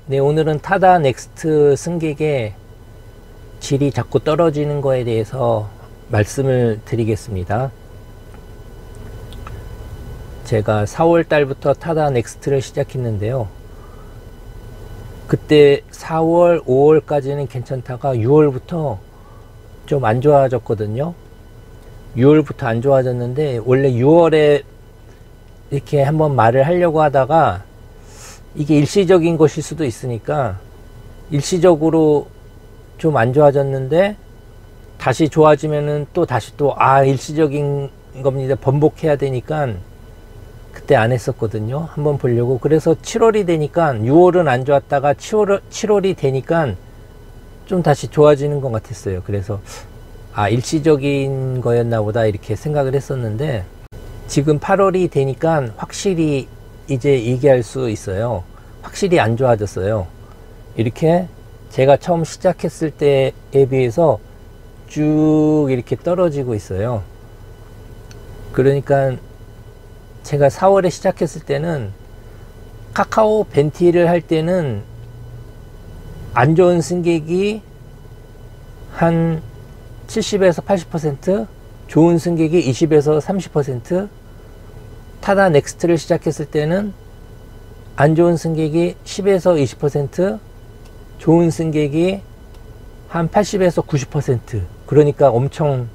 네, 오늘은 타다 넥스트 승객의 질이 자꾸 떨어지는 거에 대해서 말씀을 드리겠습니다. 제가 4월 달부터 타다 넥스트를 시작했는데요. 그때 4월, 5월까지는 괜찮다가 6월부터 좀 안 좋아졌거든요. 6월부터 안 좋아졌는데 원래 6월에 이렇게 한번 말을 하려고 하다가 이게 일시적인 것일 수도 있으니까 일시적으로 좀 안 좋아졌는데 다시 좋아지면은 또 다시 일시적인 겁니다. 번복해야 되니까 그때 안 했었거든요. 한번 보려고. 그래서 7월이 되니까 6월은 안 좋았다가 7월이 되니까 좀 다시 좋아지는 것 같았어요. 그래서 일시적인 거였나 보다 이렇게 생각을 했었는데 지금 8월이 되니까 확실히 이제 얘기할 수 있어요. 확실히 안 좋아졌어요. 이렇게 제가 처음 시작했을 때에 비해서 쭉 이렇게 떨어지고 있어요. 그러니까 제가 4월에 시작했을 때는 카카오 벤티를 할 때는 안 좋은 승객이 한 70에서 80%, 좋은 승객이 20에서 30%, 타다 넥스트를 시작했을 때는 안 좋은 승객이 10에서 20%, 좋은 승객이 한 80에서 90%. 그러니까 엄청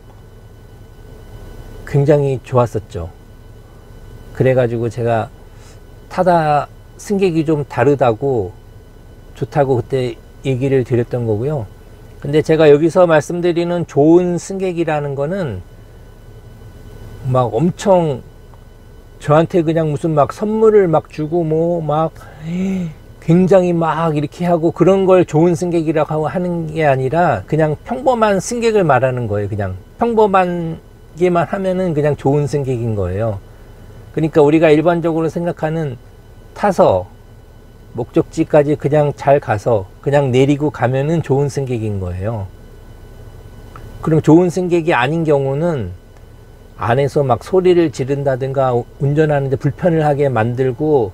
굉장히 좋았었죠. 그래가지고 제가 타다 승객이 좀 다르다고 좋다고 그때 얘기를 드렸던 거고요. 근데 제가 여기서 말씀드리는 좋은 승객이라는 거는 막 엄청 저한테 그냥 무슨 막 선물을 막 주고 굉장히 막 이렇게 하고 그런 걸 좋은 승객이라고 하는 게 아니라 그냥 평범한 승객을 말하는 거예요. 그냥 평범한 게만 하면은 그냥 좋은 승객인 거예요. 그러니까 우리가 일반적으로 생각하는 타서 목적지까지 그냥 잘 가서 그냥 내리고 가면은 좋은 승객인 거예요. 그럼 좋은 승객이 아닌 경우는 안에서 막 소리를 지른다든가 운전하는데 불편을 하게 만들고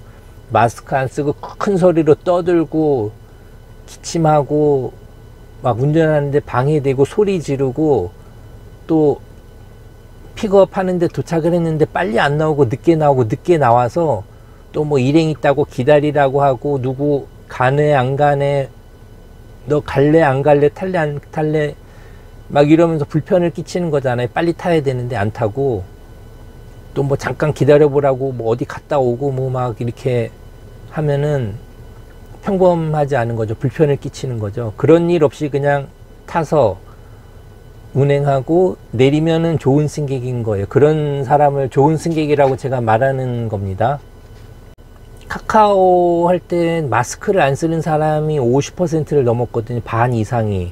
마스크 안 쓰고 큰 소리로 떠들고 기침하고 막 운전하는데 방해되고 소리 지르고 또 픽업 하는데 도착을 했는데 빨리 안 나오고 늦게 나와서 또 뭐 일행 있다고 기다리라고 하고 누구 가네 안 가네 너 갈래 안 갈래 탈래 안 탈래 막 이러면서 불편을 끼치는 거잖아요. 빨리 타야 되는데 안 타고 또 뭐 잠깐 기다려보라고 뭐 어디 갔다 오고 뭐 막 이렇게 하면은 평범하지 않은 거죠. 불편을 끼치는 거죠. 그런 일 없이 그냥 타서 운행하고 내리면은 좋은 승객인 거예요. 그런 사람을 좋은 승객이라고 제가 말하는 겁니다. 카카오 할 땐 마스크를 안 쓰는 사람이 50%를 넘었거든요. 반 이상이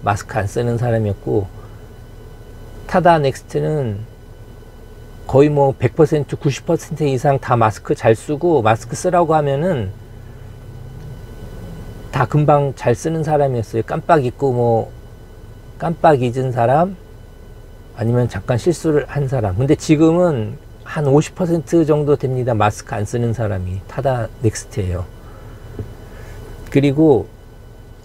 마스크 안 쓰는 사람이었고, 타다 넥스트는 거의 뭐 100%, 90% 이상 다 마스크 잘 쓰고, 마스크 쓰라고 하면은 다 금방 잘 쓰는 사람이었어요. 깜빡 잊고 뭐 깜빡 잊은 사람 아니면 잠깐 실수를 한 사람. 근데 지금은 한 50% 정도 됩니다. 마스크 안 쓰는 사람이 타다 넥스트예요. 그리고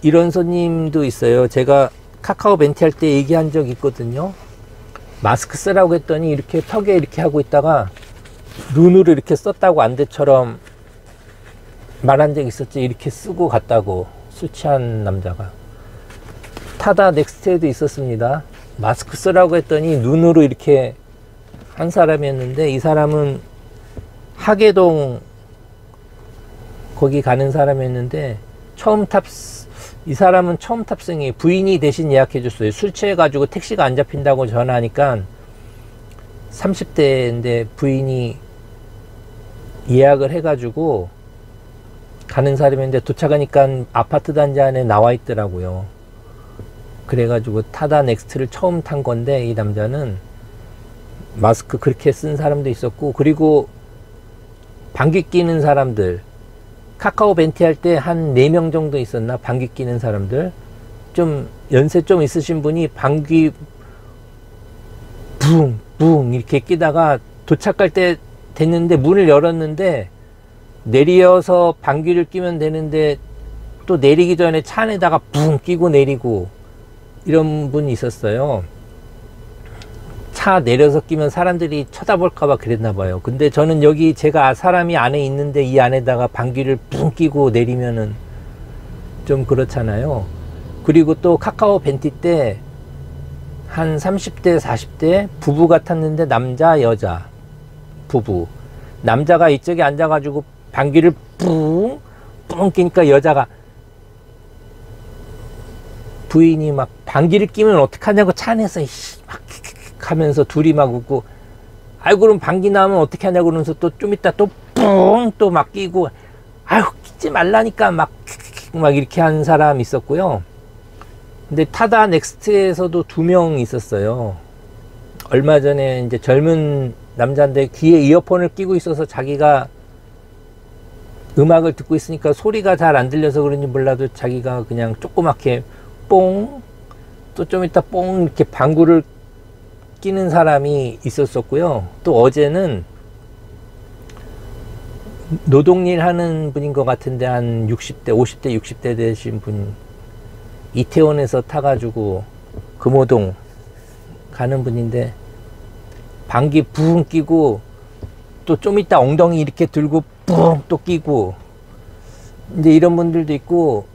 이런 손님도 있어요. 제가 카카오 멘티 할 때 얘기한 적 있거든요. 마스크 쓰라고 했더니 이렇게 턱에 이렇게 하고 있다가 눈으로 이렇게 썼다고 안대처럼 말한 적 있었지. 이렇게 쓰고 갔다고. 술 취한 남자가. 타다 넥스트에도 있었습니다. 마스크 쓰라고 했더니 눈으로 이렇게 한 사람이었는데, 이 사람은 하계동 거기 가는 사람이었는데 이 사람은 처음 탑승이 부인이 대신 예약해 줬어요. 술 취해가지고 택시가 안 잡힌다고 전화하니까 30대인데 부인이 예약을 해가지고 가는 사람인데 도착하니까 아파트 단지 안에 나와 있더라고요. 그래가지고 타다 넥스트를 처음 탄 건데, 이 남자는 마스크 그렇게 쓴 사람도 있었고, 그리고 방귀 뀌는 사람들, 카카오 벤티 할 때 한 4명 정도 있었나? 방귀 뀌는 사람들. 좀 연세 좀 있으신 분이 방귀 붕 이렇게 끼다가 도착할 때 됐는데 문을 열었는데 내려서 방귀를 끼면 되는데 또 내리기 전에 차 안에다가 붕 끼고 내리고 이런 분이 있었어요. 차 내려서 끼면 사람들이 쳐다볼까봐 그랬나 봐요. 근데 저는 여기 제가 사람이 안에 있는데 이 안에다가 방귀를 붕 끼고 내리면은 좀 그렇잖아요. 그리고 또 카카오 벤티 때 한 30대 40대 부부가 탔는데 남자 여자 부부, 남자가 이쪽에 앉아가지고 방귀를 뿡 끼니까 여자가, 부인이 막 방귀를 끼면 어떡하냐고 차 안에서 막 하면서 둘이 막 웃고, 아이고 그럼 방귀 나면 어떻게 하냐고 그러면서 또 좀 이따 또 뿡 또 막 끼고, 아유 끼지 말라니까 막 이렇게 한 사람 있었고요. 근데 타다 넥스트에서도 2명 있었어요. 얼마 전에 이제 젊은 남자인데 귀에 이어폰을 끼고 있어서 자기가 음악을 듣고 있으니까 소리가 잘 안 들려서 그런지 몰라도 자기가 그냥 조그맣게 뽕, 또 좀 이따 뽕 이렇게 방구를 끼는 사람이 있었었고요. 또 어제는 노동일 하는 분인 것 같은데 한 60대, 50대, 60대 되신 분, 이태원에서 타가지고 금호동 가는 분인데 방귀 붕 끼고 또 좀 이따 엉덩이 이렇게 들고 뿡 또 끼고, 이제 이런 분들도 있고,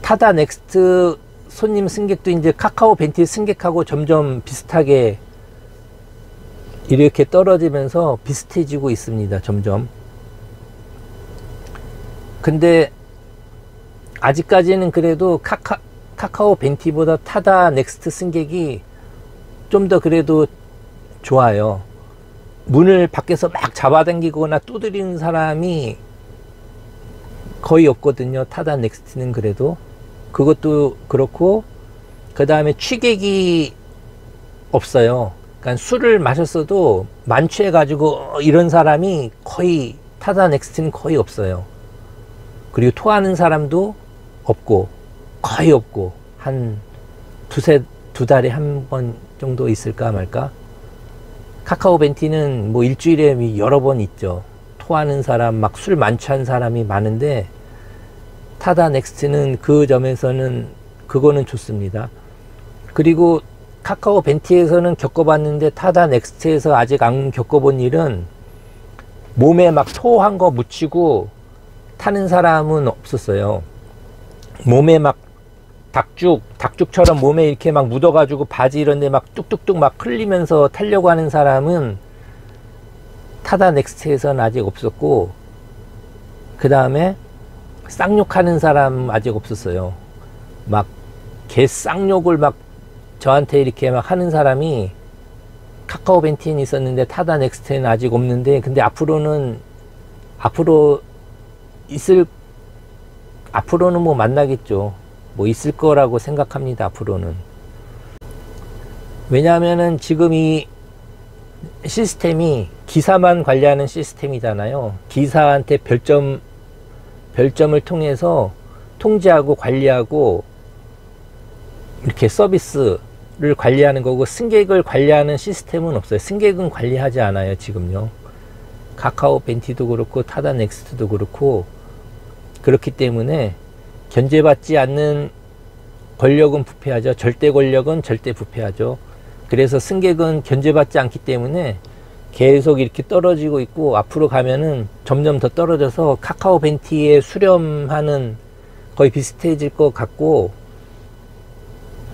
타다 넥스트 손님 승객도 이제 카카오 벤티 승객하고 점점 비슷하게 이렇게 떨어지면서 비슷해지고 있습니다. 점점. 근데 아직까지는 그래도 카카오 벤티보다 타다 넥스트 승객이 좀 더 그래도 좋아요. 문을 밖에서 막 잡아당기거나 두드리는 사람이 거의 없거든요. 타다 넥스트는 그래도. 그것도 그렇고, 그 다음에 취객이 없어요. 그러니까 술을 마셨어도 만취해가지고 이런 사람이 거의, 타다 넥스트는 거의 없어요. 그리고 토하는 사람도 없고, 거의 없고, 한 두 달에 한 번 정도 있을까 말까. 카카오 벤티는 뭐 일주일에 여러 번 있죠. 토하는 사람, 막 술 만취한 사람이 많은데, 타다 넥스트는 그 점에서는 그거는 좋습니다. 그리고 카카오 벤티에서는 겪어봤는데 타다 넥스트에서 아직 안 겪어본 일은, 몸에 막 토한 거 묻히고 타는 사람은 없었어요. 몸에 막 닭죽처럼 몸에 이렇게 막 묻어가지고 바지 이런데 막 뚝뚝뚝 막 흘리면서 타려고 하는 사람은 타다 넥스트에서는 아직 없었고, 그 다음에 쌍욕하는 사람 아직 없었어요. 막 개 쌍욕을 막 저한테 이렇게 막 하는 사람이 카카오 벤티엔 있었는데 타다 넥스트에는 아직 없는데, 근데 앞으로는 뭐 만나겠죠. 뭐 있을 거라고 생각합니다. 앞으로는. 왜냐하면은 지금 이 시스템이 기사만 관리하는 시스템이잖아요. 기사한테 별점을 통해서 통제하고 관리하고 이렇게 서비스를 관리하는 거고, 승객을 관리하는 시스템은 없어요. 승객은 관리하지 않아요. 지금요. 카카오 벤티도 그렇고 타다 넥스트도 그렇고. 그렇기 때문에 견제받지 않는 권력은 부패하죠. 절대 권력은 절대 부패하죠. 그래서 승객은 견제받지 않기 때문에 계속 이렇게 떨어지고 있고, 앞으로 가면은 점점 더 떨어져서 카카오 벤티에 수렴하는 거의 비슷해질 것 같고,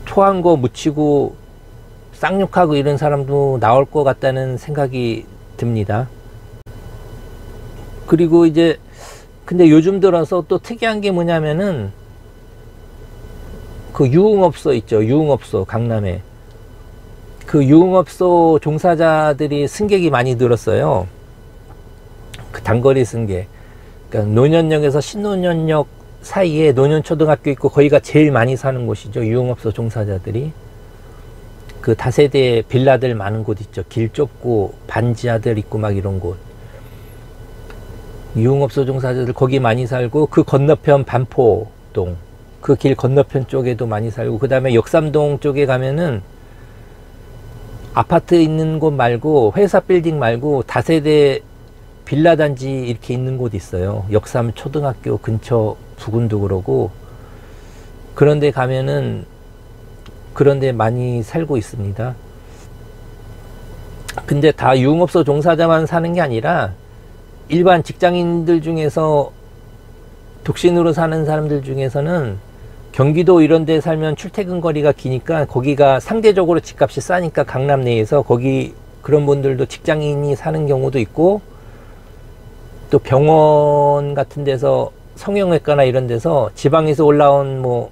토한 거 묻히고 쌍욕하고 이런 사람도 나올 것 같다는 생각이 듭니다. 그리고 이제 근데 요즘 들어서 또 특이한 게 뭐냐면은, 그 유흥업소 있죠. 유흥업소, 강남에. 그 유흥업소 종사자들이 승객이 많이 늘었어요. 그 단거리 승객. 그러니까 노년역에서 신노년역 사이에 노년초등학교 있고, 거기가 제일 많이 사는 곳이죠. 유흥업소 종사자들이. 그 다세대 빌라들 많은 곳 있죠. 길 좁고 반지하들 있고 막 이런 곳. 유흥업소 종사자들 거기 많이 살고, 그 건너편 반포동, 그 길 건너편 쪽에도 많이 살고, 그 다음에 역삼동 쪽에 가면은 아파트 있는 곳 말고, 회사 빌딩 말고 다세대 빌라 단지 이렇게 있는 곳 있어요. 역삼 초등학교 근처 부근도 그러고, 그런데 가면은 그런데 많이 살고 있습니다. 근데 다 유흥업소 종사자만 사는 게 아니라 일반 직장인들 중에서 독신으로 사는 사람들 중에서는 경기도 이런 데 살면 출퇴근 거리가 기니까 거기가 상대적으로 집값이 싸니까 강남 내에서 거기 그런 분들도 직장인이 사는 경우도 있고, 또 병원 같은 데서 성형외과나 이런 데서 지방에서 올라온 뭐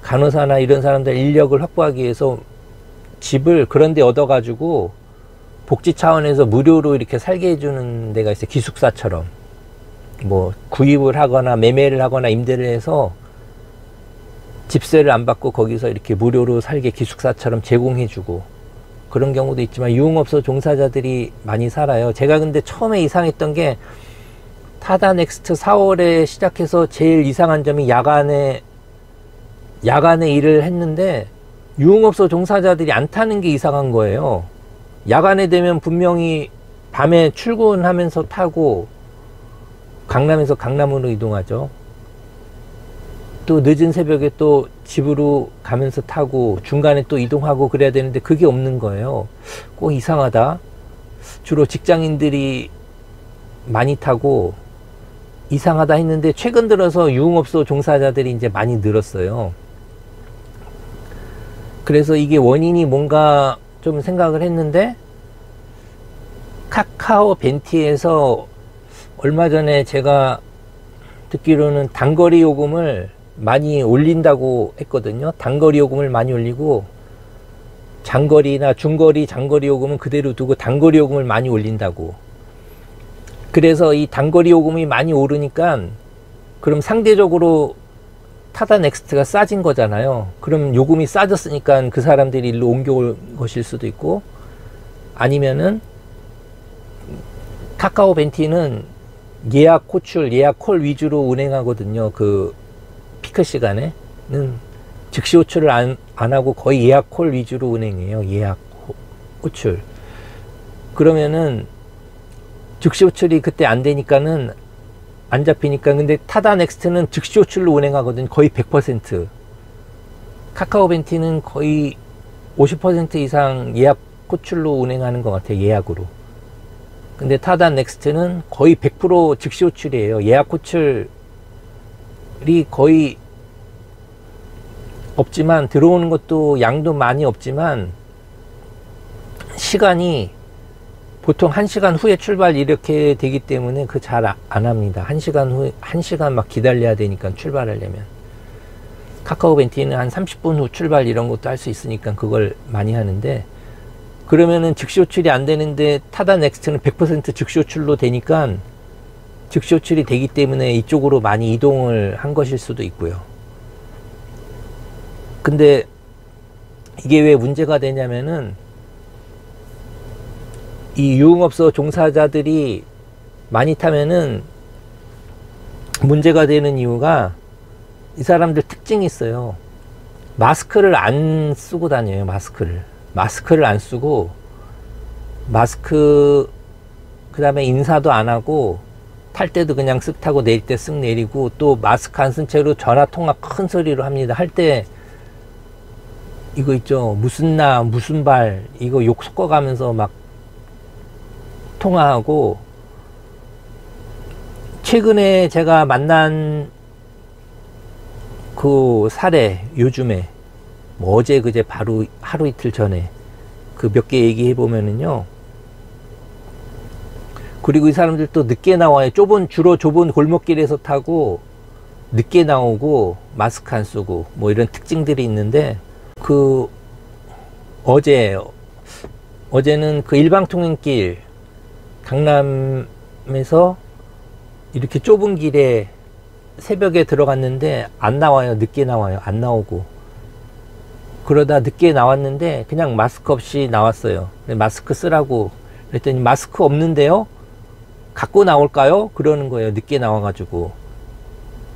간호사나 이런 사람들 인력을 확보하기 위해서 집을 그런 데 얻어 가지고 복지 차원에서 무료로 이렇게 살게 해주는 데가 있어요. 기숙사처럼 뭐 구입을 하거나 매매를 하거나 임대를 해서 집세를 안 받고 거기서 이렇게 무료로 살게 기숙사처럼 제공해주고, 그런 경우도 있지만 유흥업소 종사자들이 많이 살아요. 제가 근데 처음에 이상했던 게 타다넥스트 4월에 시작해서 제일 이상한 점이 야간에 일을 했는데 유흥업소 종사자들이 안 타는 게 이상한 거예요. 야간에 되면 분명히 밤에 출근하면서 타고 강남에서 강남으로 이동하죠. 또 늦은 새벽에 또 집으로 가면서 타고 중간에 또 이동하고 그래야 되는데 그게 없는 거예요. 꼭 이상하다. 주로 직장인들이 많이 타고 이상하다 했는데 최근 들어서 유흥업소 종사자들이 이제 많이 늘었어요. 그래서 이게 원인이 뭔가 좀 생각을 했는데, 카카오 벤티에서 얼마 전에 제가 듣기로는 단거리 요금을 많이 올린다고 했거든요. 단거리 요금을 많이 올리고 장거리나 중거리, 장거리 요금은 그대로 두고 단거리 요금을 많이 올린다고. 그래서 이 단거리 요금이 많이 오르니까 그럼 상대적으로 타다넥스트가 싸진 거잖아요. 그럼 요금이 싸졌으니까 그 사람들이 일로 옮겨올 것일 수도 있고, 아니면은 카카오 벤티는 예약 호출, 예약 콜 위주로 운행하거든요. 그 피크 시간에는 즉시 호출을 안 하고 거의 예약 콜 위주로 운행해요. 예약 호출. 그러면은 즉시 호출이 그때 안 되니까는 안 잡히니까. 근데 타다넥스트는 즉시 호출로 운행하거든요. 거의 100%. 카카오 벤티는 거의 50% 이상 예약 호출로 운행하는 것 같아요. 예약으로. 근데 타다넥스트는 거의 100% 즉시 호출이에요. 예약 호출이 거의 없지만, 들어오는 것도 양도 많이 없지만 시간이 보통 1시간 후에 출발 이렇게 되기 때문에 그 잘 안 합니다. 1시간 후에 1시간 막 기다려야 되니까 출발하려면. 카카오 벤티는 한 30분 후 출발 이런 것도 할 수 있으니까 그걸 많이 하는데, 그러면은 즉시 호출이 안 되는데 타다넥스트는 100% 즉시 호출로 되니까 즉시 호출이 되기 때문에 이쪽으로 많이 이동을 한 것일 수도 있고요. 근데 이게 왜 문제가 되냐면은 이 유흥업소 종사자들이 많이 타면은 문제가 되는 이유가 이 사람들 특징이 있어요. 마스크를 안 쓰고 다녀요. 마스크를 안 쓰고, 그 다음에 인사도 안 하고, 탈 때도 그냥 쓱 타고 내릴 때 쓱 내리고, 또 마스크 안 쓴 채로 전화 통화 큰 소리로 합니다. 할 때 이거 있죠. 무슨 나 무슨 발 이거 욕 섞어가면서 막 통화하고. 최근에 제가 만난 그 사례, 요즘에 뭐 어제 그제 바로 하루 이틀 전에 그 몇 개 얘기해 보면은요. 그리고 이 사람들 또 늦게 나와요. 주로 좁은 골목길에서 타고 늦게 나오고 마스크 안 쓰고 뭐 이런 특징들이 있는데, 그 어제는 그 일방통행길 강남에서 이렇게 좁은 길에 새벽에 들어갔는데 안 나와요. 늦게 나와요. 안 나오고. 그러다 늦게 나왔는데 그냥 마스크 없이 나왔어요. 마스크 쓰라고 그랬더니 마스크 없는데요? 갖고 나올까요? 그러는 거예요. 늦게 나와가지고.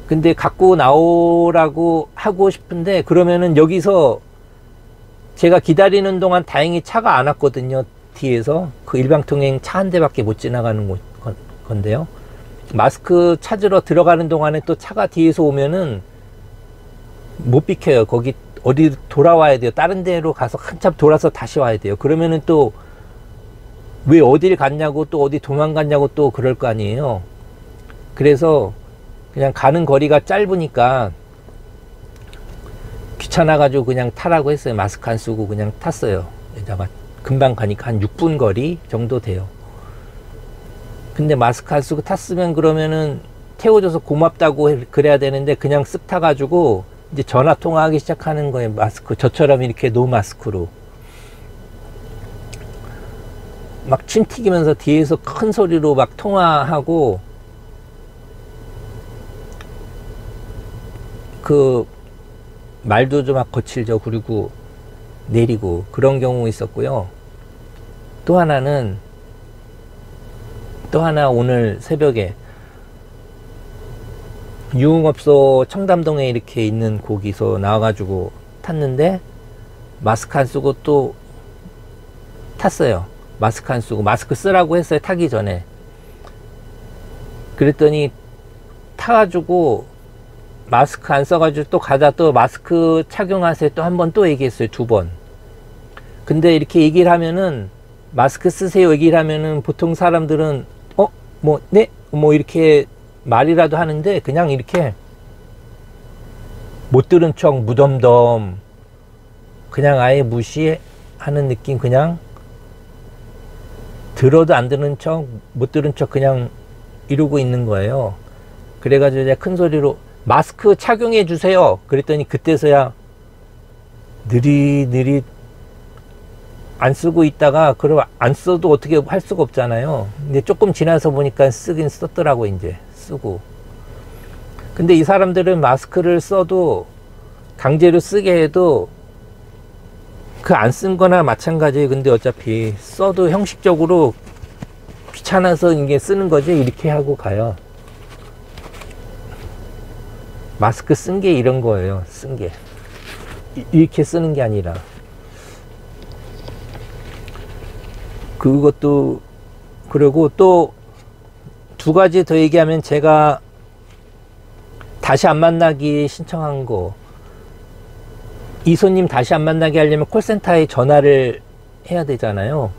근데 갖고 나오라고 하고 싶은데, 그러면은 여기서 제가 기다리는 동안 다행히 차가 안 왔거든요. 뒤에서 그 일방통행 차 한 대밖에 못 지나가는 건데요. 마스크 찾으러 들어가는 동안에 또 차가 뒤에서 오면은 못 비켜요. 거기 어디 돌아와야 돼요. 다른 데로 가서 한참 돌아서 다시 와야 돼요. 그러면은 또 왜 어딜 갔냐고 또 어디 도망갔냐고 또 그럴 거 아니에요. 그래서 그냥 가는 거리가 짧으니까 귀찮아가지고 그냥 타라고 했어요. 마스크 안 쓰고 그냥 탔어요. 여기다가 금방 가니까 한 6분 거리 정도 돼요. 근데 마스크 안 쓰고 탔으면 그러면은 태워줘서 고맙다고 그래야 되는데 그냥 쓱 타가지고 이제 전화 통화하기 시작하는 거예요. 마스크 저처럼 이렇게 노마스크로 막 침 튀기면서 뒤에서 큰 소리로 막 통화하고 그 말도 좀 막 거칠죠. 그리고 내리고 그런 경우 있었고요. 또 하나 오늘 새벽에 유흥업소 청담동에 이렇게 있는 거기서 나와가지고 탔는데 마스크 안 쓰고 또 탔어요. 마스크 안 쓰고 마스크 쓰라고 했어요. 타기 전에. 그랬더니 타가지고 마스크 안 써가지고 또 가다 또 마스크 착용하세요. 또 한 번 또 얘기했어요. 2번. 근데 이렇게 얘기를 하면은 마스크 쓰세요 얘기를 하면은 보통 사람들은 네? 이렇게 말이라도 하는데 그냥 이렇게 못 들은 척 무덤덤 그냥 아예 무시하는 느낌. 그냥 들어도 안 들은 척 못 들은 척 그냥 이러고 있는 거예요. 그래가지고 제가 큰 소리로 마스크 착용해 주세요 그랬더니 그때서야 느릿느릿 안 쓰고 있다가 그럼 안 써도 어떻게 할 수가 없잖아요. 근데 조금 지나서 보니까 쓰긴 썼더라고. 이제 쓰고. 근데 이 사람들은 마스크를 써도 강제로 쓰게 해도 그 안 쓴 거나 마찬가지예요. 근데 어차피 써도 형식적으로 귀찮아서 이게 쓰는 거지 이렇게 하고 가요. 마스크 쓴 게 이런 거예요. 쓴 게 이렇게 쓰는 게 아니라. 그것도 그리고 또 2가지 더 얘기하면 제가 다시 안 만나기 신청한 거, 이 손님 다시 안 만나게 하려면 콜센터에 전화를 해야 되잖아요.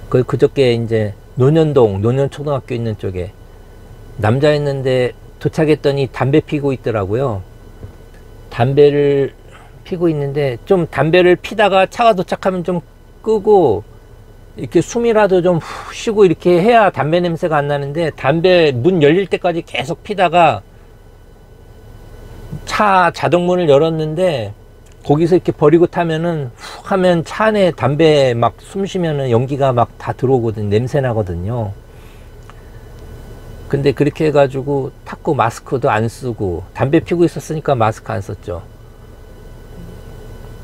그저께 이제 논현동 논현초등학교 있는 쪽에 남자였는데 도착했더니 담배 피고 있더라고요. 담배를 피고 있는데 좀 담배를 피다가 차가 도착하면 좀 끄고 이렇게 숨이라도 좀 후 쉬고 이렇게 해야 담배 냄새가 안 나는데 담배 문 열릴 때까지 계속 피다가 차 자동문을 열었는데 거기서 이렇게 버리고 타면은 훅 하면 차 안에 담배 막 숨 쉬면은 연기가 막 다 들어오거든. 냄새 나거든요. 근데 그렇게 해가지고 탔고 마스크도 안 쓰고 담배 피고 있었으니까 마스크 안 썼죠.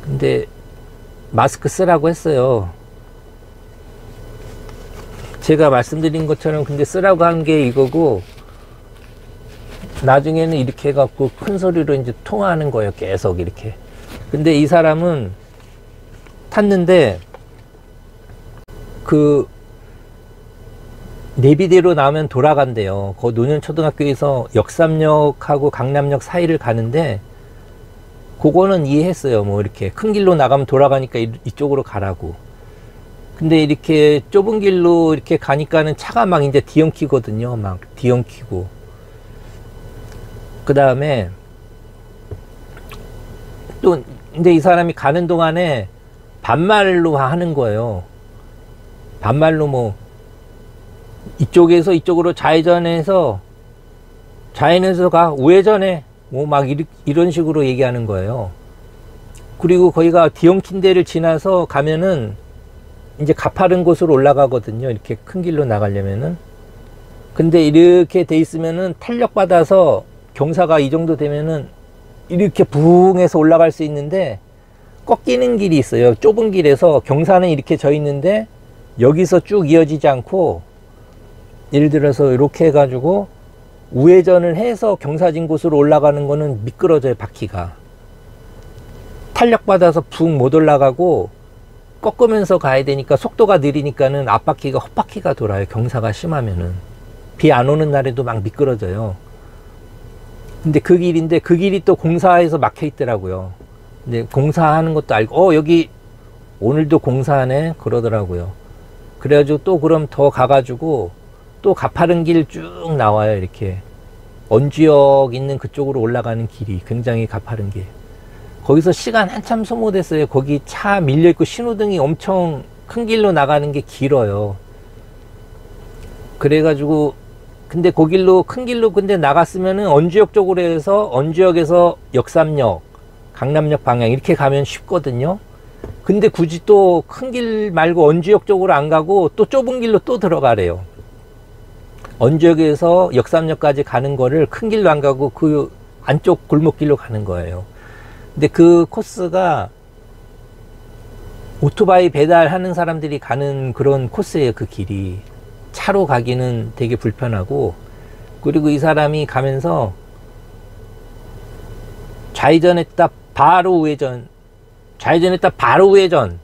근데 마스크 쓰라고 했어요. 제가 말씀드린 것처럼 근데 쓰라고 한 게 이거고 나중에는 이렇게 해갖고 큰 소리로 이제 통화하는 거예요. 계속 이렇게. 근데 이 사람은 탔는데 그 내비대로 나오면 돌아간대요. 그 논현초등학교에서 역삼역하고 강남역 사이를 가는데 그거는 이해했어요. 뭐 이렇게 큰 길로 나가면 돌아가니까 이쪽으로 가라고. 근데 이렇게 좁은 길로 이렇게 가니까는 차가 막 이제 뒤엉키거든요. 막 뒤엉키고. 그 다음에 또 근데 이 사람이 가는 동안에 반말로 하는 거예요. 반말로 뭐 이쪽에서 이쪽으로 좌회전해서 가 우회전해 뭐 막 이런 식으로 얘기하는 거예요. 그리고 거기가 뒤엉킨 데를 지나서 가면은 이제 가파른 곳으로 올라가거든요. 이렇게 큰 길로 나가려면은. 근데 이렇게 돼 있으면은 탄력 받아서 경사가 이 정도 되면은 이렇게 부흥해서 올라갈 수 있는데 꺾이는 길이 있어요. 좁은 길에서 경사는 이렇게 져 있는데 여기서 쭉 이어지지 않고 예를 들어서 이렇게 해가지고 우회전을 해서 경사진 곳으로 올라가는 거는 미끄러져요. 바퀴가 탄력 받아서 붕 못 올라가고 꺾으면서 가야 되니까 속도가 느리니까는 앞바퀴가 헛바퀴가 돌아요. 경사가 심하면은. 비 안 오는 날에도 막 미끄러져요. 근데 그 길인데 그 길이 또 공사해서 막혀 있더라고요. 근데 공사하는 것도 알고 여기 오늘도 공사하네 그러더라고요. 그래가지고 또 그럼 더 가가지고 또 가파른 길 쭉 나와요. 이렇게 언지역 있는 그쪽으로 올라가는 길이 굉장히 가파른 길. 거기서 시간 한참 소모됐어요. 거기 차 밀려있고 신호등이 엄청 큰 길로 나가는 게 길어요. 그래가지고 근데 그 길로 큰 길로 근데 나갔으면은 언주역 쪽으로 해서 언주역에서 역삼역 강남역 방향 이렇게 가면 쉽거든요. 근데 굳이 또 큰 길 말고 언주역 쪽으로 안 가고 또 좁은 길로 또 들어가래요. 언주역에서 역삼역까지 가는 거를 큰 길로 안 가고 그 안쪽 골목길로 가는 거예요. 근데 그 코스가 오토바이 배달하는 사람들이 가는 그런 코스예요. 그 길이 차로 가기는 되게 불편하고, 그리고 이 사람이 가면서 좌회전했다 바로 우회전, 좌회전했다 바로 우회전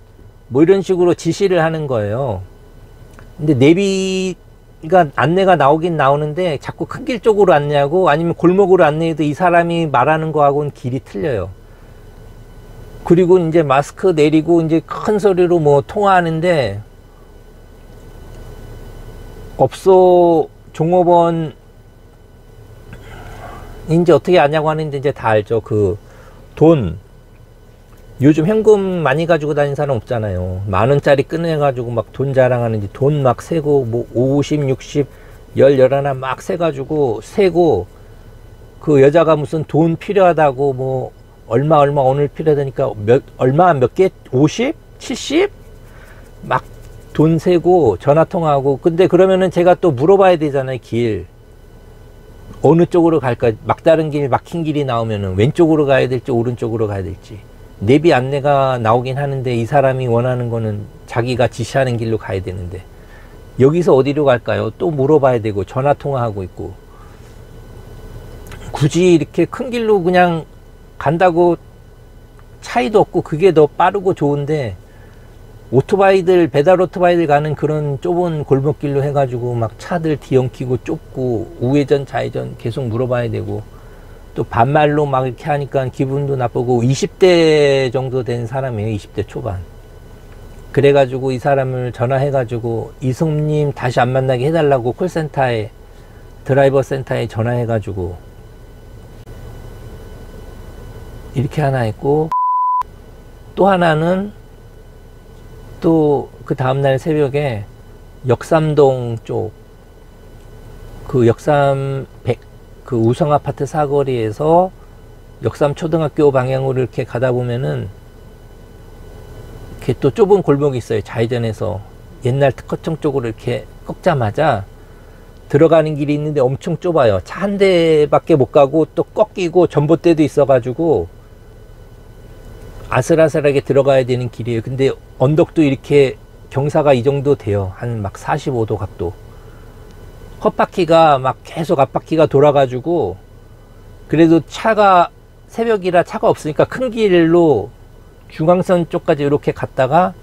뭐 이런 식으로 지시를 하는 거예요. 근데 내비가 안내가 나오긴 나오는데 자꾸 큰 길 쪽으로 안내하고 아니면 골목으로 안내해도 이 사람이 말하는 거하고는 길이 틀려요. 그리고 이제 마스크 내리고 이제 큰 소리로 뭐 통화하는데 업소 종업원 이제 어떻게 아냐고 하는데 이제 다 알죠. 그 돈 요즘 현금 많이 가지고 다니는 사람 없잖아요. 10,000원짜리 꺼내가지고 막 돈 자랑하는지 돈 막 세고 뭐 50, 60, 11 막 세가지고 세고, 그 여자가 무슨 돈 필요하다고 뭐 얼마 오늘 필요하다니까 얼마 몇 개 50, 70 막 돈 세고 전화통화하고. 근데 그러면은 제가 또 물어봐야 되잖아요. 길 어느 쪽으로 갈까, 막다른 길 막힌 길이 나오면은 왼쪽으로 가야 될지 오른쪽으로 가야 될지 내비 안내가 나오긴 하는데 이 사람이 원하는 거는 자기가 지시하는 길로 가야 되는데 여기서 어디로 갈까요? 또 물어봐야 되고 전화통화하고 있고. 굳이 이렇게 큰 길로 그냥 간다고 차이도 없고 그게 더 빠르고 좋은데, 오토바이들 배달 오토바이들 가는 그런 좁은 골목길로 해가지고 막 차들 뒤엉키고 좁고 우회전 좌회전 계속 물어봐야 되고, 또 반말로 막 이렇게 하니까 기분도 나쁘고. 20대 정도 된 사람이에요. 20대 초반. 그래가지고 이 사람을 전화해가지고 이솜님 다시 안 만나게 해달라고 콜센터에, 드라이버 센터에 전화해가지고 이렇게 하나 있고, 또 하나는 또 그 다음날 새벽에 역삼동 쪽 그 역삼 그 우성 아파트 사거리에서 역삼 초등학교 방향으로 이렇게 가다 보면은 이렇게 또 좁은 골목이 있어요. 좌회전해서 옛날 특허청 쪽으로 이렇게 꺾자마자 들어가는 길이 있는데 엄청 좁아요. 차 한 대밖에 못 가고 또 꺾이고 전봇대도 있어가지고 아슬아슬하게 들어가야 되는 길이에요. 근데 언덕도 이렇게 경사가 이 정도 돼요. 한 막 45도 각도. 헛바퀴가 막 계속 앞바퀴가 돌아가지고, 그래도 차가 새벽이라 차가 없으니까 큰 길로 중앙선 쪽까지 이렇게 갔다가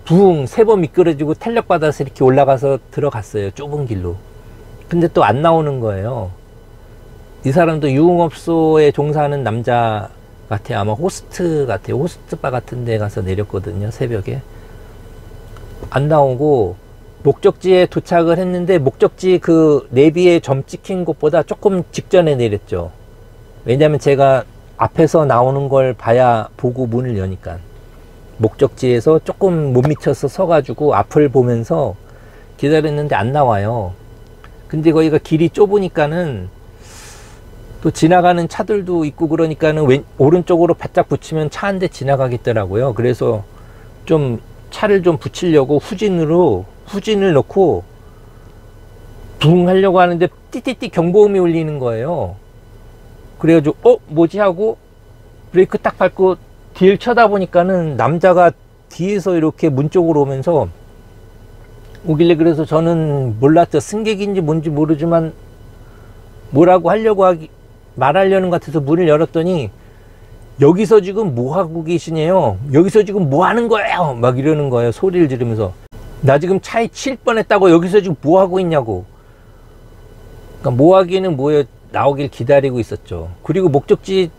붕 3번 미끄러지고 탄력 받아서 이렇게 올라가서 들어갔어요. 좁은 길로. 근데 또 안 나오는 거예요. 이 사람도 유흥업소에 종사하는 남자 같아요. 아마 호스트 같아요. 호스트바 같은 데 가서 내렸거든요. 새벽에. 안 나오고 목적지에 도착을 했는데 목적지 그 내비에 점 찍힌 곳보다 조금 직전에 내렸죠. 왜냐면 제가 앞에서 나오는 걸 봐야 보고 문을 여니까. 목적지에서 조금 못 미쳐서 서가지고 앞을 보면서 기다렸는데 안 나와요. 근데 거기가 길이 좁으니까는 또 지나가는 차들도 있고 그러니까는 오른쪽으로 바짝 붙이면 차 한 대 지나가겠더라고요. 그래서 좀 차를 좀 붙이려고 후진을 넣고 붕 하려고 하는데 띠띠띠 경보음이 울리는 거예요. 그래가지고 뭐지 하고 브레이크 딱 밟고 뒤를 쳐다보니까는 남자가 뒤에서 이렇게 문 쪽으로 오면서 오길래, 그래서 저는 몰랐죠. 승객인지 뭔지 모르지만 뭐라고 말하려는 것 같아서 문을 열었더니 여기서 지금 뭐 하고 계시네요. 여기서 지금 뭐 하는 거예요. 막 이러는 거예요. 소리를 지르면서. 나 지금 차에 칠 뻔했다고 여기서 지금 뭐 하고 있냐고. 그러니까 모하기는 모여 나오길 기다리고 있었죠. 그리고 목적지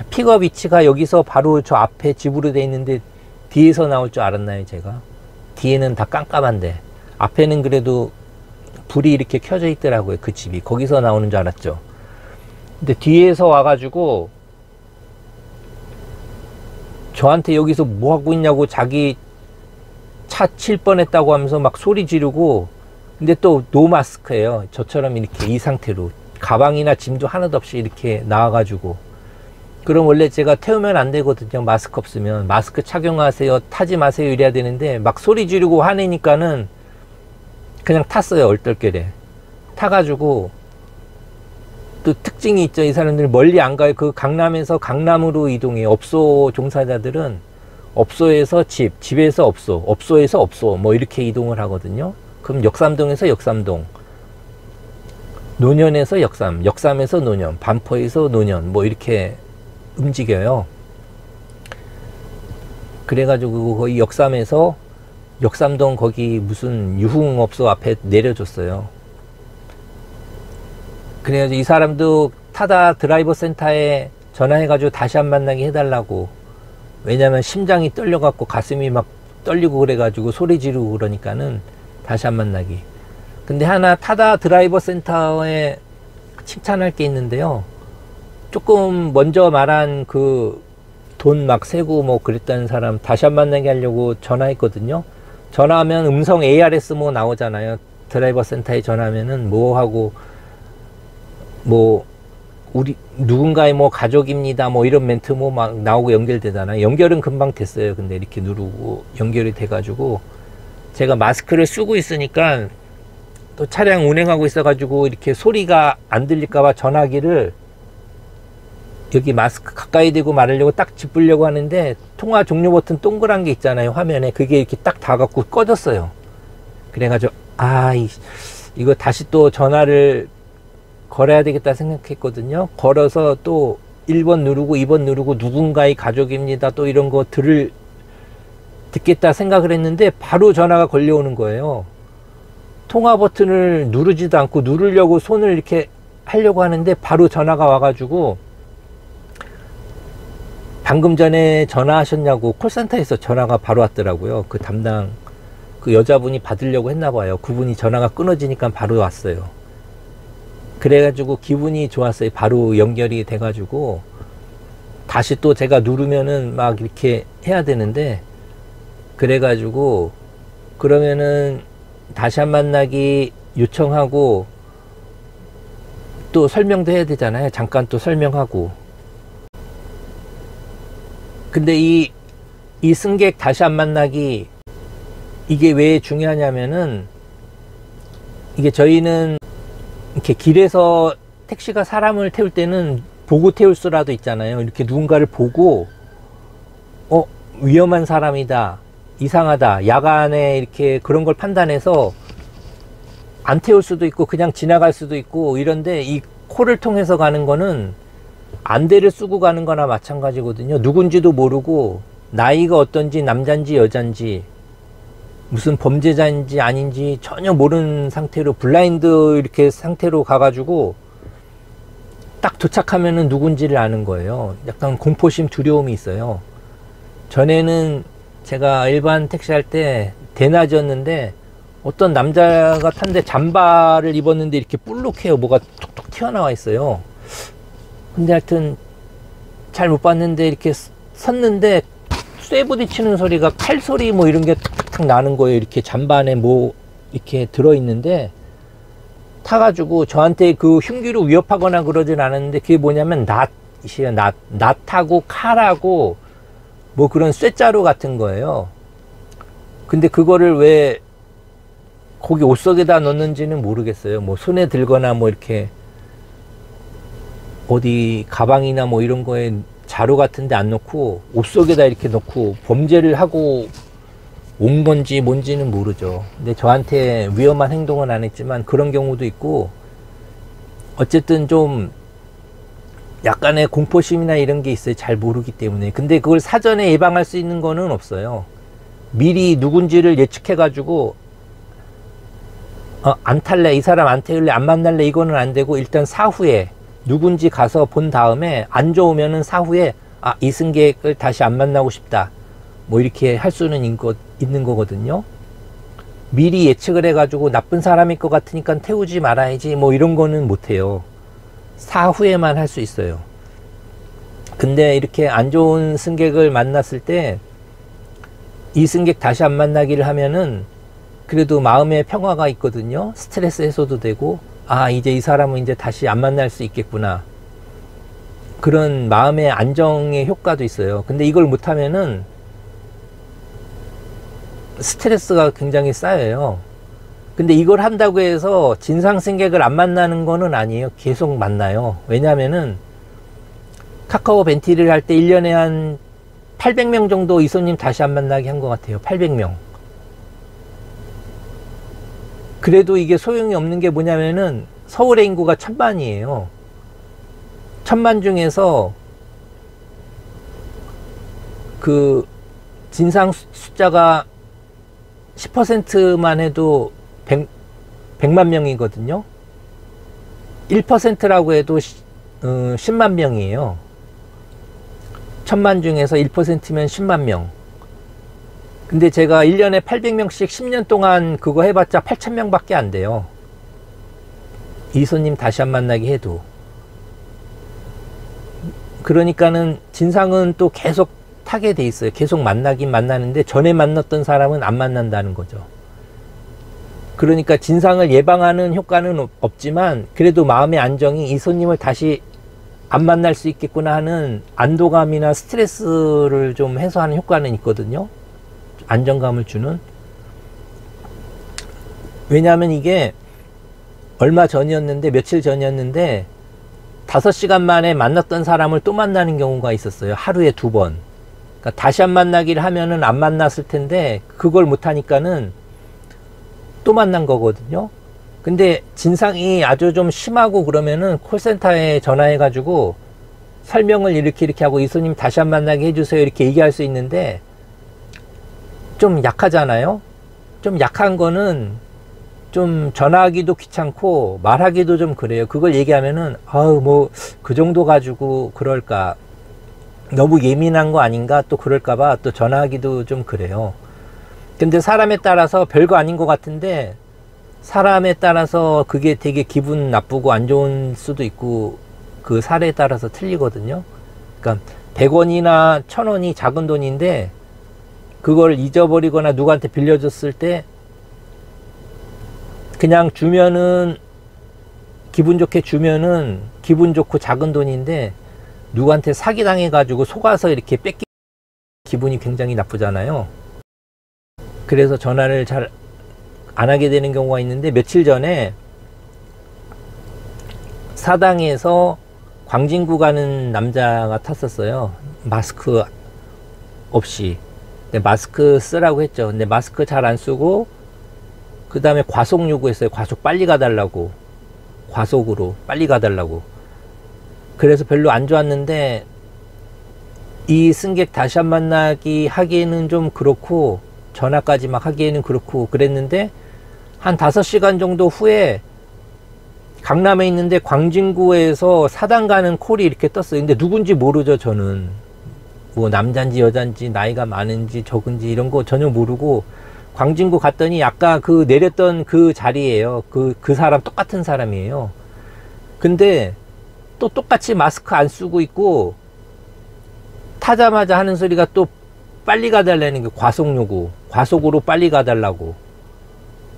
픽업 위치가 여기서 바로 저 앞에 집으로 돼 있는데 뒤에서 나올 줄 알았나요, 제가? 뒤에는 다 깜깜한데 앞에는 그래도 불이 이렇게 켜져 있더라고요. 그 집이 거기서 나오는 줄 알았죠. 근데 뒤에서 와가지고 저한테 여기서 뭐 하고 있냐고, 자기 차 칠 뻔했다고 하면서 막 소리 지르고, 근데 또 노마스크예요. 저처럼 이렇게 이 상태로 가방이나 짐도 하나도 없이 이렇게 나와가지고. 그럼 원래 제가 태우면 안 되거든요. 마스크 없으면. 마스크 착용하세요, 타지 마세요 이래야 되는데 막 소리 지르고 화내니까는 그냥 탔어요. 얼떨결에 타가지고. 또 특징이 있죠. 이 사람들 멀리 안 가요. 그 강남에서 강남으로 이동해요. 업소 종사자들은 업소에서 집, 집에서 업소, 업소에서 업소 뭐 이렇게 이동을 하거든요. 그럼 역삼동에서 역삼동, 노년에서 역삼, 역삼에서 노년, 반포에서 노년 뭐 이렇게 움직여요. 그래가지고 거의 역삼에서 역삼동 거기 무슨 유흥업소 앞에 내려줬어요. 그래가지고 이 사람도 타다 드라이버 센터에 전화해가지고 다시 한 만나게 해달라고. 왜냐면 심장이 떨려갖고 가슴이 막 떨리고 그래가지고 소리 지르고 그러니까는 다시 한 만나기. 근데 하나 타다 드라이버 센터에 칭찬할 게 있는데요. 조금 먼저 말한 그 돈 막 세고 뭐 그랬다는 사람 다시 한 만나게 하려고 전화했거든요. 전화하면 음성 ARS 뭐 나오잖아요. 드라이버 센터에 전화하면은 뭐 하고 뭐 우리 누군가의 뭐 가족입니다 뭐 이런 멘트 뭐 막 나오고 연결되잖아요. 연결은 금방 됐어요. 근데 이렇게 누르고 연결이 돼 가지고 제가 마스크를 쓰고 있으니까 또 차량 운행하고 있어 가지고 이렇게 소리가 안 들릴까 봐 전화기를 여기 마스크 가까이 대고 말하려고 딱 짚으려고 하는데 통화 종료 버튼 동그란 게 있잖아요. 화면에 그게 이렇게 딱 닿아갖고 꺼졌어요. 그래가지고 이거 다시 또 전화를 걸어야 되겠다 생각했거든요. 걸어서 또 1번 누르고 2번 누르고 누군가의 가족입니다 또 이런 거 듣겠다 생각을 했는데 바로 전화가 걸려오는 거예요. 통화 버튼을 누르지도 않고 누르려고 손을 이렇게 하려고 하는데 바로 전화가 와가지고, 방금 전에 전화하셨냐고 콜센터에서 전화가 바로 왔더라고요. 그 담당 그 여자분이 받으려고 했나 봐요. 그분이 전화가 끊어지니까 바로 왔어요. 그래가지고 기분이 좋았어요. 바로 연결이 돼가지고 다시 또 제가 누르면은 막 이렇게 해야 되는데, 그래가지고 그러면은 다시 한 만나기 요청하고 또 설명도 해야 되잖아요. 잠깐 또 설명하고. 근데 이 승객 다시 한 만나기 이게 왜 중요하냐면은, 이게 저희는 이렇게 길에서 택시가 사람을 태울 때는 보고 태울 수라도 있잖아요. 이렇게 누군가를 보고 위험한 사람이다, 이상하다, 야간에 이렇게 그런 걸 판단해서 안 태울 수도 있고 그냥 지나갈 수도 있고 이런데, 이 콜을 통해서 가는 거는 안대를 쓰고 가는 거나 마찬가지거든요. 누군지도 모르고 나이가 어떤지, 남잔지 여잔지, 무슨 범죄자인지 아닌지 전혀 모르는 상태로 블라인드 이렇게 상태로 가가지고 딱 도착하면은 누군지를 아는 거예요. 약간 공포심, 두려움이 있어요. 전에는 제가 일반 택시 할 때 대낮이었는데 어떤 남자가 탔는데 잠바를 입었는데 이렇게 볼록해요. 뭐가 툭툭 튀어나와 있어요. 근데 하여튼 잘 못 봤는데 이렇게 섰는데 쇠 부딪히는 소리가 칼 소리 뭐 이런 게 탁탁 나는 거예요. 이렇게 잠바 안에 뭐 이렇게 들어있는데, 타가지고 저한테 그 흉기로 위협하거나 그러진 않았는데, 그게 뭐냐면 낫이에요. 낫하고 칼하고 뭐 그런 쇠자루 같은 거예요. 근데 그거를 왜 거기 옷 속에다 넣는지는 모르겠어요. 뭐 손에 들거나 뭐 이렇게 어디 가방이나 뭐 이런 거에 자루 같은데 안 넣고 옷 속에다 이렇게 넣고 범죄를 하고 온 건지 뭔지는 모르죠. 근데 저한테 위험한 행동은 안 했지만 그런 경우도 있고, 어쨌든 좀 약간의 공포심이나 이런 게 있어요. 잘 모르기 때문에. 근데 그걸 사전에 예방할 수 있는 거는 없어요. 미리 누군지를 예측해 가지고 안 탈래, 이 사람 안 태울래, 안 만날래, 이거는 안 되고 일단 사후에 누군지 가서 본 다음에 안 좋으면은 사후에 이 승객을 다시 안 만나고 싶다, 뭐 이렇게 할 수는 있는 거거든요. 미리 예측을 해가지고 나쁜 사람일 것 같으니까 태우지 말아야지, 뭐 이런 거는 못해요. 사후에만 할 수 있어요. 근데 이렇게 안 좋은 승객을 만났을 때 이 승객 다시 안 만나기를 하면은 그래도 마음의 평화가 있거든요. 스트레스 해소도 되고, 이제 이 사람은 이제 다시 안 만날 수 있겠구나, 그런 마음의 안정의 효과도 있어요. 근데 이걸 못하면은 스트레스가 굉장히 쌓여요. 근데 이걸 한다고 해서 진상 승객을 안 만나는 거는 아니에요. 계속 만나요. 왜냐면은 카카오 벤티를 할 때 1년에 한 800명 정도 이손님 다시 안 만나게 한 것 같아요. 800명. 그래도 이게 소용이 없는 게 뭐냐면은 서울의 인구가 1000만이에요. 1000만 중에서 그 진상 숫자가 10%만 해도 100만 명이거든요. 1%라고 해도 10만 명이에요. 1000만 중에서 1%면 10만 명. 근데 제가 1년에 800명씩 10년 동안 그거 해봤자 8000명 밖에 안 돼요. 이손님 다시 안 만나게 해도. 그러니까는 진상은 또 계속 타게 돼 있어요. 계속 만나긴 만나는데 전에 만났던 사람은 안 만난다는 거죠. 그러니까 진상을 예방하는 효과는 없지만 그래도 마음의 안정이 이 손님을 다시 안 만날 수 있겠구나 하는 안도감이나 스트레스를 좀 해소하는 효과는 있거든요. 안정감을 주는. 왜냐하면 이게 얼마 전이었는데, 며칠 전이었는데 5시간 만에 만났던 사람을 또 만나는 경우가 있었어요. 하루에 2번. 그러니까 다시 안 만나기를 하면은 안 만났을 텐데 그걸 못하니까는 또 만난 거거든요. 근데 진상이 아주 좀 심하고 그러면은 콜센터에 전화해 가지고 설명을 이렇게 하고 이손님 다시 안 만나게 해주세요, 이렇게 얘기할 수 있는데 좀 약하잖아요. 좀 약한 거는 좀 전화하기도 귀찮고 말하기도 좀 그래요. 그걸 얘기하면은 뭐 그 정도 가지고 그럴까, 너무 예민한 거 아닌가 또 그럴까봐 또 전화하기도 좀 그래요. 근데 사람에 따라서 별거 아닌 것 같은데 사람에 따라서 그게 되게 기분 나쁘고 안 좋은 수도 있고 그 사례에 따라서 틀리거든요. 그러니까 100원이나 1000원이 작은 돈인데 그걸 잊어버리거나 누구한테 빌려줬을 때 그냥 주면은 기분 좋게 주면은 기분 좋고 작은 돈인데 누구한테 사기당해 가지고 속아서 이렇게 뺏기 기분이 굉장히 나쁘잖아요. 그래서 전화를 잘 안 하게 되는 경우가 있는데 며칠 전에 사당에서 광진구 가는 남자가 탔었어요. 마스크 없이. 근데 마스크 쓰라고 했죠. 근데 마스크 잘 안 쓰고 그 다음에 과속 요구했어요. 과속 빨리 가달라고. 과속으로 빨리 가달라고. 그래서 별로 안 좋았는데 이 승객 다시 안 만나기 하기에는 좀 그렇고 전화까지 막 하기에는 그렇고 그랬는데 한 5시간 정도 후에 강남에 있는데 광진구에서 사당 가는 콜이 이렇게 떴어요. 근데 누군지 모르죠. 저는 뭐 남잔지 여잔지 나이가 많은지 적은지 이런 거 전혀 모르고 광진구 갔더니 아까 그 내렸던 그 자리예요. 그 사람 똑같은 사람이에요. 근데 또 똑같이 마스크 안 쓰고 있고 타자마자 하는 소리가 또 빨리 가달라는 게 과속 요구. 과속으로 빨리 가달라고.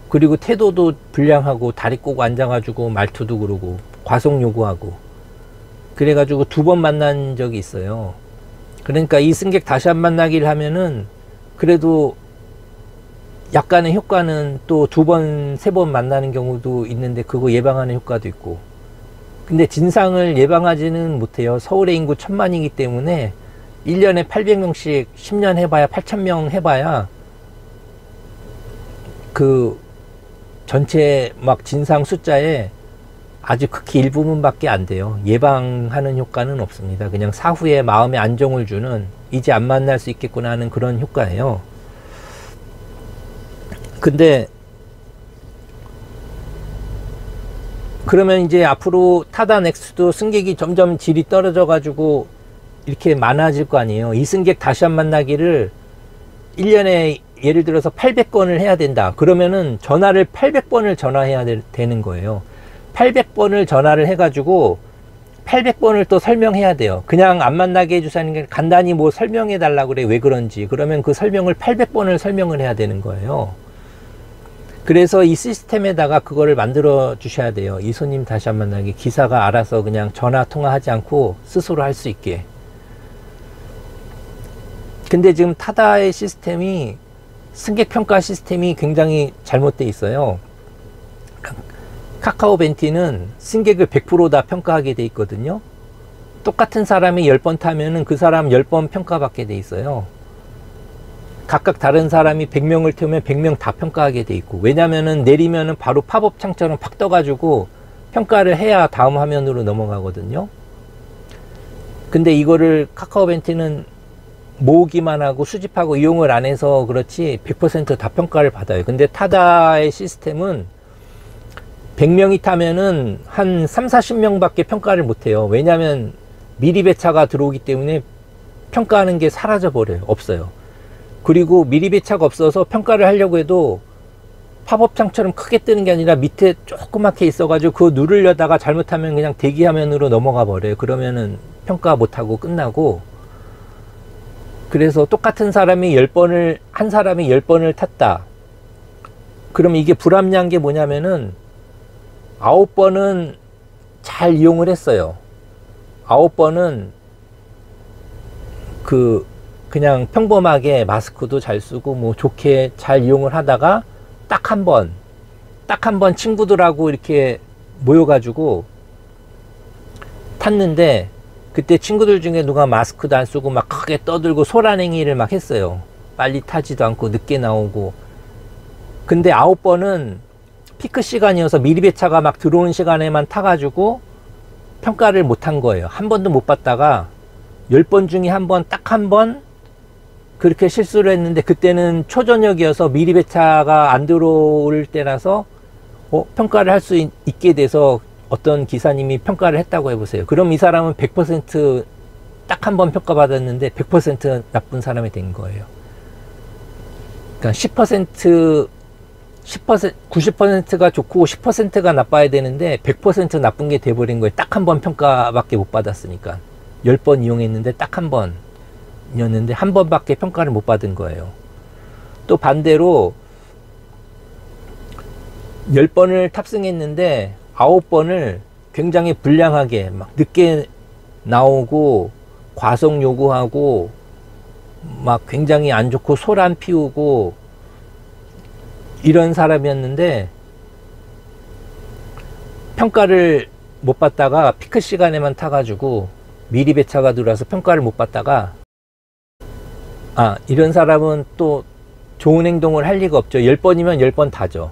그리고 태도도 불량하고 다리 꼬고 앉아가지고 말투도 그러고 과속 요구하고. 그래가지고 2번 만난 적이 있어요. 그러니까 이 승객 다시 안 만나기를 하면은 그래도 약간의 효과는 또 2번, 3번 만나는 경우도 있는데 그거 예방하는 효과도 있고. 근데 진상을 예방하지는 못해요. 서울의 인구 1000만이기 때문에 1년에 800명씩 10년 해봐야 8000명 해봐야 그 전체 막 진상 숫자에 아주 극히 일부분밖에 안 돼요. 예방하는 효과는 없습니다. 그냥 사후에 마음의 안정을 주는, 이제 안 만날 수 있겠구나 하는 그런 효과예요. 근데 그러면 이제 앞으로 타다 넥스트도 승객이 점점 질이 떨어져 가지고 이렇게 많아질 거 아니에요. 이 승객 다시 한 만나기를 1년에 예를 들어서 800건을 해야 된다. 그러면은 전화를 800번을 전화해야 되는 거예요. 800번을 전화를 해가지고 800번을 또 설명해야 돼요. 그냥 안 만나게 해주사는 게 간단히 뭐 설명해 달라고 그래. 왜 그런지. 그러면 그 설명을 800번을 설명을 해야 되는 거예요. 그래서 이 시스템에다가 그거를 만들어 주셔야 돼요. 이 손님 다시 한 만나기 기사가 알아서 그냥 전화 통화하지 않고 스스로 할 수 있게. 근데 지금 타다의 시스템이 승객 평가 시스템이 굉장히 잘못되어 있어요. 카카오 벤티는 승객을 100% 다 평가하게 돼 있거든요. 똑같은 사람이 10번 타면은 그 사람 10번 평가받게 돼 있어요. 각각 다른 사람이 100명을 태우면 100명 다 평가하게 돼 있고, 왜냐면은 내리면은 바로 팝업 창처럼 팍 떠가지고 평가를 해야 다음 화면으로 넘어가거든요. 근데 이거를 카카오 벤티는 모으기만 하고 수집하고 이용을 안 해서 그렇지 100% 다 평가를 받아요. 근데 타다의 시스템은 100명이 타면은 한 3, 40명 밖에 평가를 못 해요. 왜냐면 미리 배차가 들어오기 때문에 평가하는 게 사라져 버려요. 없어요. 그리고 미리 배차가 없어서 평가를 하려고 해도 팝업창처럼 크게 뜨는 게 아니라 밑에 조그맣게 있어가지고 그거 누르려다가 잘못하면 그냥 대기 화면으로 넘어가 버려요. 그러면은 평가 못하고 끝나고. 그래서 똑같은 사람이 10번을, 한 사람이 10번을 탔다. 그럼 이게 불합리한 게 뭐냐면은 9번은 잘 이용을 했어요. 9번은 그냥 평범하게 마스크도 잘 쓰고 뭐 좋게 잘 이용을 하다가 딱 한 번 친구들하고 이렇게 모여가지고 탔는데, 그때 친구들 중에 누가 마스크도 안 쓰고 막 크게 떠들고 소란행위를 막 했어요. 빨리 타지도 않고 늦게 나오고. 근데 9번은 피크 시간이어서 미리 배차가 막 들어오는 시간에만 타가지고 평가를 못 한 거예요. 한 번도 못 봤다가 10번 중에 한 번, 딱 한 번 그렇게 실수를 했는데, 그때는 초저녁이어서 미리 배차가 안 들어올 때라서 평가를 할 수 있게 돼서 어떤 기사님이 평가를 했다고 해보세요. 그럼 이 사람은 100% 딱 한 번 평가받았는데 100% 나쁜 사람이 된 거예요. 그러니까 90%가 좋고 10%가 나빠야 되는데 100% 나쁜 게 돼버린 거예요. 딱 한 번 평가밖에 못 받았으니까. 10번 이용했는데 딱 한 번이었는데 한 번밖에 평가를 못 받은 거예요. 또 반대로 10번을 탑승했는데 9번을 굉장히 불량하게 막 늦게 나오고 과속 요구하고 막 굉장히 안 좋고 소란 피우고 이런 사람이었는데, 평가를 못 받다가 피크 시간에만 타가지고 미리 배차가 들어와서 평가를 못 받다가, 이런 사람은 또 좋은 행동을 할 리가 없죠. 10번이면 10번 다죠.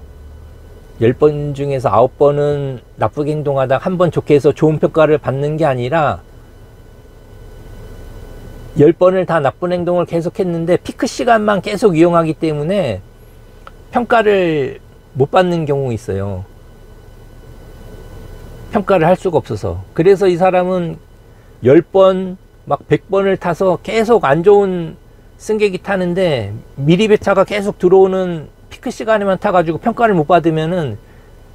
10번 중에서 9번은 나쁘게 행동하다 한 번 좋게 해서 좋은 평가를 받는 게 아니라 10번을 다 나쁜 행동을 계속 했는데 피크 시간만 계속 이용하기 때문에 평가를 못 받는 경우가 있어요. 평가를 할 수가 없어서. 그래서 이 사람은 10번 막 100번을 타서 계속 안 좋은 승객이 타는데 미리 배차가 계속 들어오는 피크 시간에만 타가지고 평가를 못 받으면은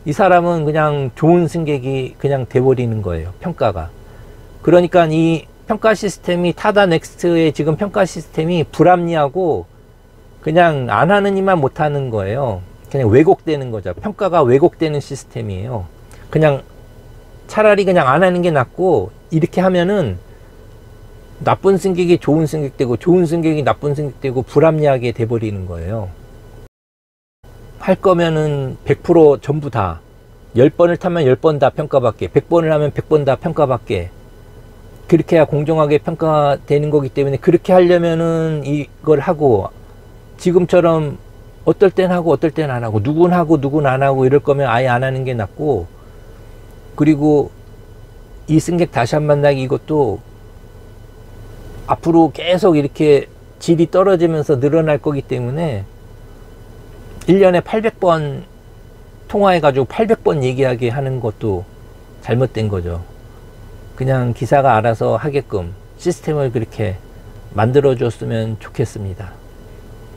이 사람은 그냥 좋은 승객이 그냥 돼버리는 거예요. 평가가. 그러니까 이 평가 시스템이, 타다 넥스트의 지금 평가 시스템이 불합리하고 그냥 안 하는 이만 못 하는 거예요. 그냥 왜곡되는 거죠. 평가가 왜곡되는 시스템이에요. 그냥 차라리 그냥 안 하는 게 낫고, 이렇게 하면은 나쁜 승객이 좋은 승객 되고 좋은 승객이 나쁜 승객 되고 불합리하게 돼버리는 거예요. 할 거면은 100% 전부 다 10번을 타면 10번 다 평가받게, 100번을 하면 100번 다 평가받게, 그렇게 해야 공정하게 평가되는 거기 때문에 그렇게 하려면은 이걸 하고, 지금처럼 어떨 땐 하고 어떨 땐 안 하고, 누군 하고 누군 안 하고 이럴 거면 아예 안 하는 게 낫고, 그리고 이 승객 다시 한 번 만나기, 이것도 앞으로 계속 이렇게 질이 떨어지면서 늘어날 거기 때문에 1년에 800번 통화해가지고 800번 얘기하게 하는 것도 잘못된 거죠. 그냥 기사가 알아서 하게끔 시스템을 그렇게 만들어 줬으면 좋겠습니다.